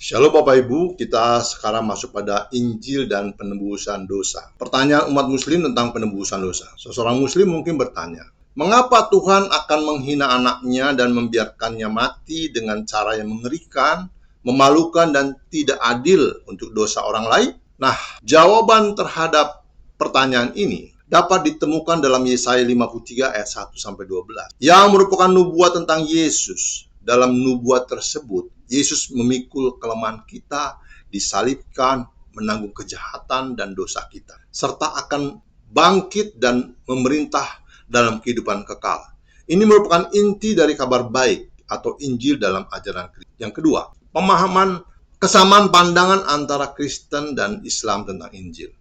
Shalom Bapak Ibu, kita sekarang masuk pada Injil dan penebusan dosa. Pertanyaan umat muslim tentang penebusan dosa. Seseorang muslim mungkin bertanya, mengapa Tuhan akan menghina anaknya dan membiarkannya mati dengan cara yang mengerikan, memalukan, dan tidak adil untuk dosa orang lain? Nah, jawaban terhadap pertanyaan ini dapat ditemukan dalam Yesaya 53 ayat 1-12 yang merupakan nubuat tentang Yesus. Dalam nubuat tersebut, Yesus memikul kelemahan kita, disalibkan, menanggung kejahatan dan dosa kita, serta akan bangkit dan memerintah dalam kehidupan kekal. Ini merupakan inti dari kabar baik atau Injil dalam ajaran Kristus. Yang kedua, pemahaman kesamaan pandangan antara Kristen dan Islam tentang Injil.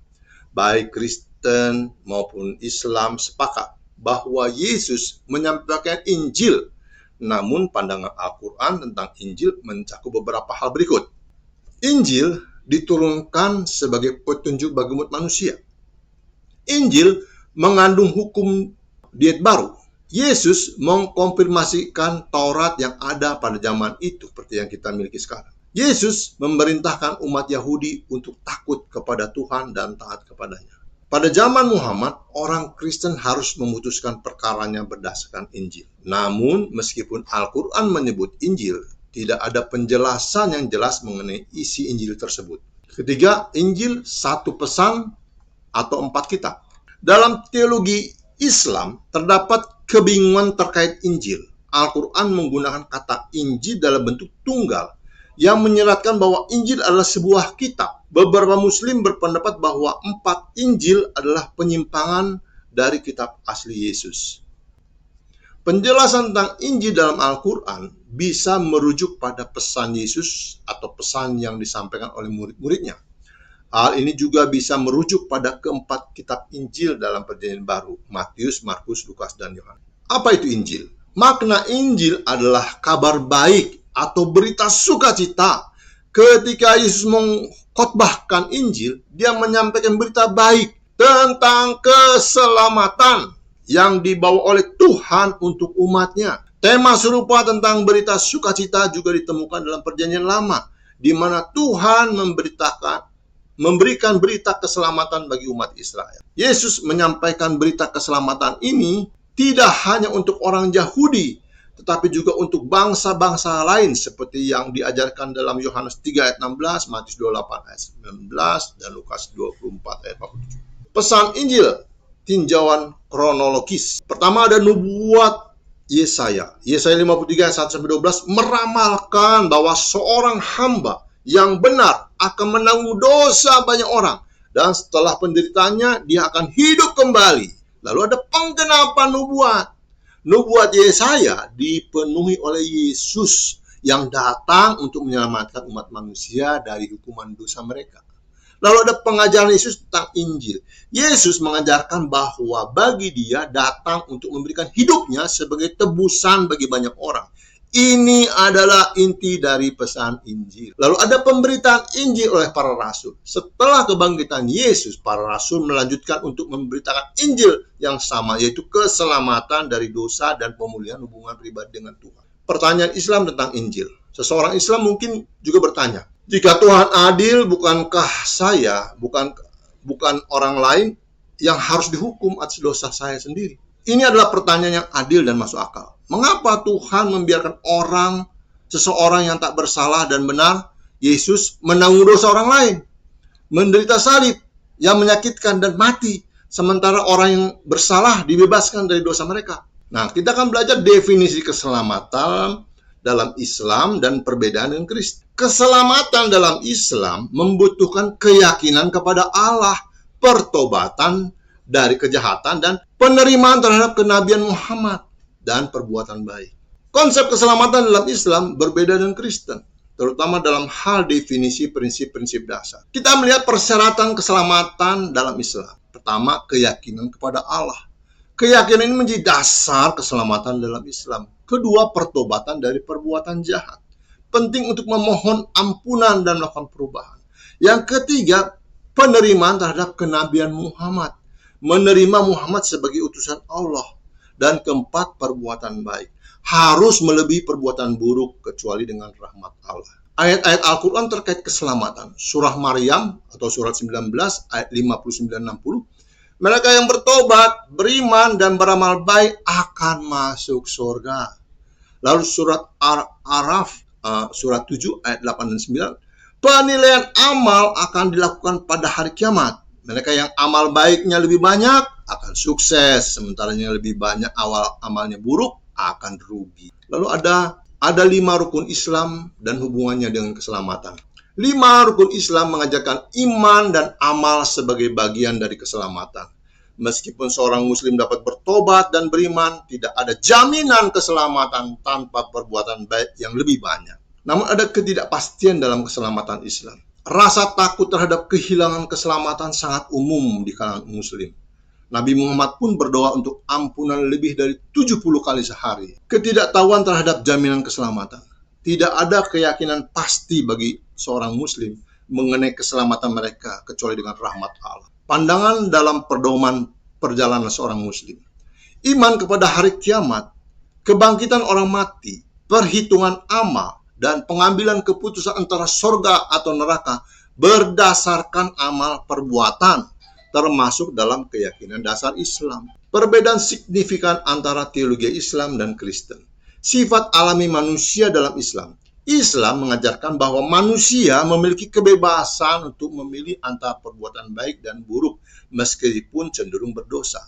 Baik Kristen maupun Islam sepakat bahwa Yesus menyampaikan Injil. Namun pandangan Al-Quran tentang Injil mencakup beberapa hal berikut. Injil diturunkan sebagai petunjuk bagi umat manusia. Injil mengandung hukum diet baru. Yesus mengkonfirmasikan Taurat yang ada pada zaman itu seperti yang kita miliki sekarang. Yesus memerintahkan umat Yahudi untuk takut kepada Tuhan dan taat kepadanya. Pada zaman Muhammad, orang Kristen harus memutuskan perkaranya berdasarkan Injil. Namun, meskipun Al-Quran menyebut Injil, tidak ada penjelasan yang jelas mengenai isi Injil tersebut. Ketiga, Injil satu pesan atau 4 kitab. Dalam teologi Islam, terdapat kebingungan terkait Injil. Al-Quran menggunakan kata Injil dalam bentuk tunggal, yang menyeratkan bahwa Injil adalah sebuah kitab. Beberapa muslim berpendapat bahwa 4 Injil adalah penyimpangan dari kitab asli Yesus. Penjelasan tentang Injil dalam Al-Quran bisa merujuk pada pesan Yesus atau pesan yang disampaikan oleh murid-muridnya. Hal ini juga bisa merujuk pada keempat kitab Injil dalam Perjanjian Baru, Matius, Markus, Lukas, dan Yohanes. Apa itu Injil? Makna Injil adalah kabar baik atau berita sukacita. Ketika Yesus mengkhotbahkan Injil, dia menyampaikan berita baik tentang keselamatan yang dibawa oleh Tuhan untuk umatnya. Tema serupa tentang berita sukacita juga ditemukan dalam Perjanjian Lama, di mana Tuhan memberikan berita keselamatan bagi umat Israel. Yesus menyampaikan berita keselamatan ini tidak hanya untuk orang Yahudi, tetapi juga untuk bangsa-bangsa lain seperti yang diajarkan dalam Yohanes 3 ayat 16, Matius 28 ayat 19, dan Lukas 24 ayat 47. Pesan Injil, tinjauan kronologis. Pertama ada nubuat Yesaya. Yesaya 53 ayat 1-12 meramalkan bahwa seorang hamba yang benar akan menanggung dosa banyak orang. Dan setelah penderitaannya, dia akan hidup kembali. Lalu ada penggenapan nubuat. Nubuat Yesaya dipenuhi oleh Yesus yang datang untuk menyelamatkan umat manusia dari hukuman dosa mereka. Lalu ada pengajaran Yesus tentang Injil. Yesus mengajarkan bahwa bagi dia datang untuk memberikan hidupnya sebagai tebusan bagi banyak orang. Ini adalah inti dari pesan Injil. Lalu ada pemberitaan Injil oleh para rasul. Setelah kebangkitan Yesus, para rasul melanjutkan untuk memberitakan Injil yang sama, yaitu keselamatan dari dosa dan pemulihan hubungan pribadi dengan Tuhan. Pertanyaan Islam tentang Injil. Seseorang Islam mungkin juga bertanya, jika Tuhan adil, bukankah saya, bukan orang lain yang harus dihukum atas dosa saya sendiri? Ini adalah pertanyaan yang adil dan masuk akal. Mengapa Tuhan membiarkan seseorang yang tak bersalah dan benar, Yesus, menanggung dosa orang lain, menderita salib yang menyakitkan dan mati, sementara orang yang bersalah dibebaskan dari dosa mereka? Nah, kita akan belajar definisi keselamatan dalam Islam dan perbedaan dengan Kristen. Keselamatan dalam Islam membutuhkan keyakinan kepada Allah, pertobatan dari kejahatan, dan penerimaan terhadap kenabian Muhammad dan perbuatan baik. Konsep keselamatan dalam Islam berbeda dengan Kristen, terutama dalam hal definisi prinsip-prinsip dasar. Kita melihat persyaratan keselamatan dalam Islam. Pertama, keyakinan kepada Allah. Keyakinan ini menjadi dasar keselamatan dalam Islam. Kedua, pertobatan dari perbuatan jahat. Penting untuk memohon ampunan dan melakukan perubahan. Yang ketiga, penerimaan terhadap kenabian Muhammad. Menerima Muhammad sebagai utusan Allah. Dan keempat, perbuatan baik. Harus melebihi perbuatan buruk kecuali dengan rahmat Allah. Ayat-ayat Al-Quran terkait keselamatan. Surah Maryam atau surat 19 ayat 59-60. Mereka yang bertobat, beriman, dan beramal baik akan masuk surga. Lalu surat Araf surat 7 ayat 8 dan 9. Penilaian amal akan dilakukan pada hari kiamat. Mereka yang amal baiknya lebih banyak akan sukses, sementara yang lebih banyak amalnya buruk akan rugi. Lalu ada 5 rukun Islam dan hubungannya dengan keselamatan. 5 rukun Islam mengajarkan iman dan amal sebagai bagian dari keselamatan. Meskipun seorang muslim dapat bertobat dan beriman, tidak ada jaminan keselamatan tanpa perbuatan baik yang lebih banyak. Namun ada ketidakpastian dalam keselamatan Islam. Rasa takut terhadap kehilangan keselamatan sangat umum di kalangan muslim. Nabi Muhammad pun berdoa untuk ampunan lebih dari 70 kali sehari. Ketidaktahuan terhadap jaminan keselamatan. Tidak ada keyakinan pasti bagi seorang muslim mengenai keselamatan mereka kecuali dengan rahmat Allah. Pandangan dalam pedoman perjalanan seorang muslim. Iman kepada hari kiamat, kebangkitan orang mati, perhitungan amal, dan pengambilan keputusan antara surga atau neraka berdasarkan amal perbuatan, termasuk dalam keyakinan dasar Islam. Perbedaan signifikan antara teologi Islam dan Kristen. Sifat alami manusia dalam Islam. Islam mengajarkan bahwa manusia memiliki kebebasan untuk memilih antara perbuatan baik dan buruk, meskipun cenderung berdosa.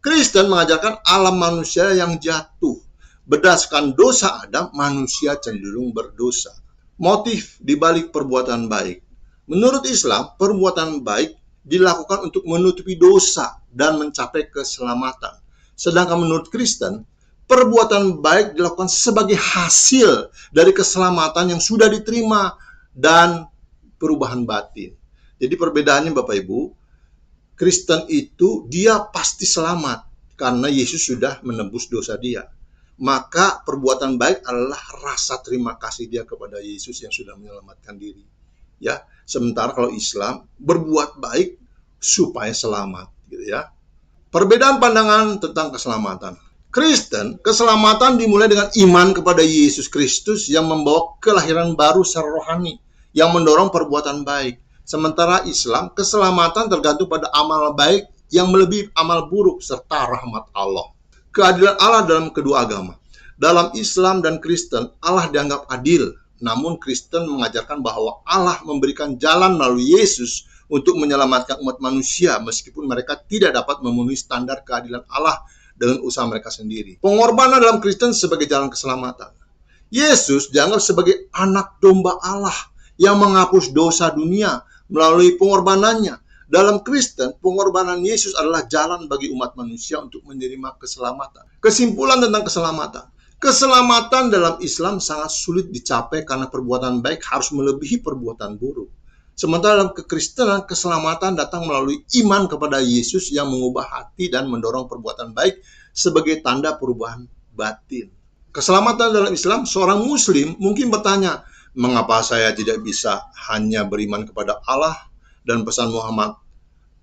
Kristen mengajarkan alam manusia yang jatuh. Berdasarkan dosa Adam, manusia cenderung berdosa. Motif dibalik perbuatan baik. Menurut Islam, perbuatan baik dilakukan untuk menutupi dosa dan mencapai keselamatan. Sedangkan menurut Kristen, perbuatan baik dilakukan sebagai hasil dari keselamatan yang sudah diterima dan perubahan batin. Jadi perbedaannya Bapak Ibu, Kristen itu dia pasti selamat karena Yesus sudah menebus dosa dia. Maka perbuatan baik adalah rasa terima kasih dia kepada Yesus yang sudah menyelamatkan diri. Ya, sementara kalau Islam berbuat baik supaya selamat, gitu ya. Perbedaan pandangan tentang keselamatan. Kristen, keselamatan dimulai dengan iman kepada Yesus Kristus yang membawa kelahiran baru secara rohani, yang mendorong perbuatan baik. Sementara Islam, keselamatan tergantung pada amal baik yang melebihi amal buruk serta rahmat Allah. Keadilan Allah dalam kedua agama. Dalam Islam dan Kristen, Allah dianggap adil. Namun Kristen mengajarkan bahwa Allah memberikan jalan melalui Yesus untuk menyelamatkan umat manusia meskipun mereka tidak dapat memenuhi standar keadilan Allah dengan usaha mereka sendiri. Pengorbanan dalam Kristen sebagai jalan keselamatan. Yesus dianggap sebagai anak domba Allah yang menghapus dosa dunia melalui pengorbanannya. Dalam Kristen, pengorbanan Yesus adalah jalan bagi umat manusia untuk menerima keselamatan. Kesimpulan tentang keselamatan. Keselamatan dalam Islam sangat sulit dicapai karena perbuatan baik harus melebihi perbuatan buruk. Sementara dalam kekristenan, keselamatan datang melalui iman kepada Yesus yang mengubah hati dan mendorong perbuatan baik sebagai tanda perubahan batin. Keselamatan dalam Islam, seorang Muslim mungkin bertanya, mengapa saya tidak bisa hanya beriman kepada Allah dan pesan Muhammad,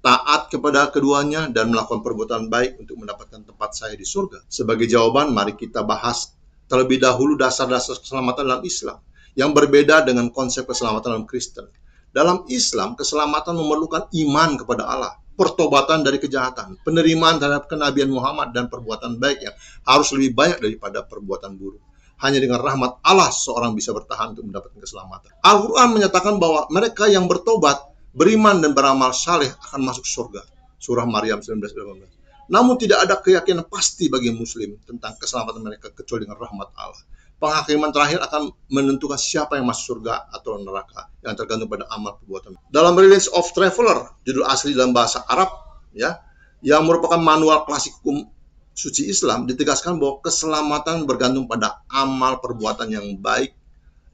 taat kepada keduanya dan melakukan perbuatan baik untuk mendapatkan tempat saya di surga? Sebagai jawaban, mari kita bahas terlebih dahulu dasar-dasar keselamatan dalam Islam yang berbeda dengan konsep keselamatan dalam Kristen. Dalam Islam, keselamatan memerlukan iman kepada Allah, pertobatan dari kejahatan, penerimaan terhadap kenabian Muhammad, dan perbuatan baik yang harus lebih banyak daripada perbuatan buruk. Hanya dengan rahmat Allah seorang bisa bertahan untuk mendapatkan keselamatan. Al-Quran menyatakan bahwa mereka yang bertobat, beriman dan beramal saleh akan masuk surga. Surah Maryam 19:18. Namun tidak ada keyakinan pasti bagi muslim tentang keselamatan mereka kecuali dengan rahmat Allah. Penghakiman terakhir akan menentukan siapa yang masuk surga atau neraka, yang tergantung pada amal perbuatan. Dalam Reliance of Traveler, judul asli dalam bahasa Arab, ya, yang merupakan manual klasik hukum suci Islam, ditegaskan bahwa keselamatan bergantung pada amal perbuatan yang baik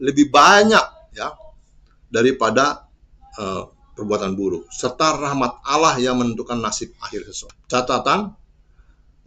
lebih banyak, ya, daripada perbuatan buruk, serta rahmat Allah yang menentukan nasib akhir seseorang. Catatan,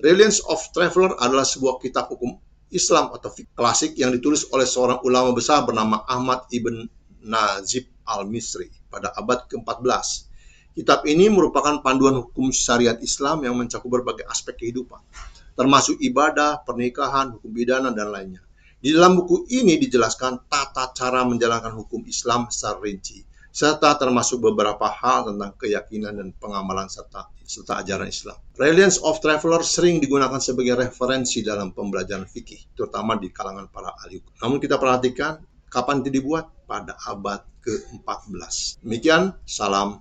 Reliance of Traveler adalah sebuah kitab hukum Islam atau klasik yang ditulis oleh seorang ulama besar bernama Ahmad ibn Najib al-Misri pada abad ke-14. Kitab ini merupakan panduan hukum syariat Islam yang mencakup berbagai aspek kehidupan, termasuk ibadah, pernikahan, hukum pidana, dan lainnya. Di dalam buku ini dijelaskan tata cara menjalankan hukum Islam secara rinci, serta termasuk beberapa hal tentang keyakinan dan pengamalan serta ajaran Islam. Reliance of Traveler sering digunakan sebagai referensi dalam pembelajaran fikih, terutama di kalangan para ahli hukum. Namun kita perhatikan, kapan itu dibuat? Pada abad ke-14. Demikian, salam.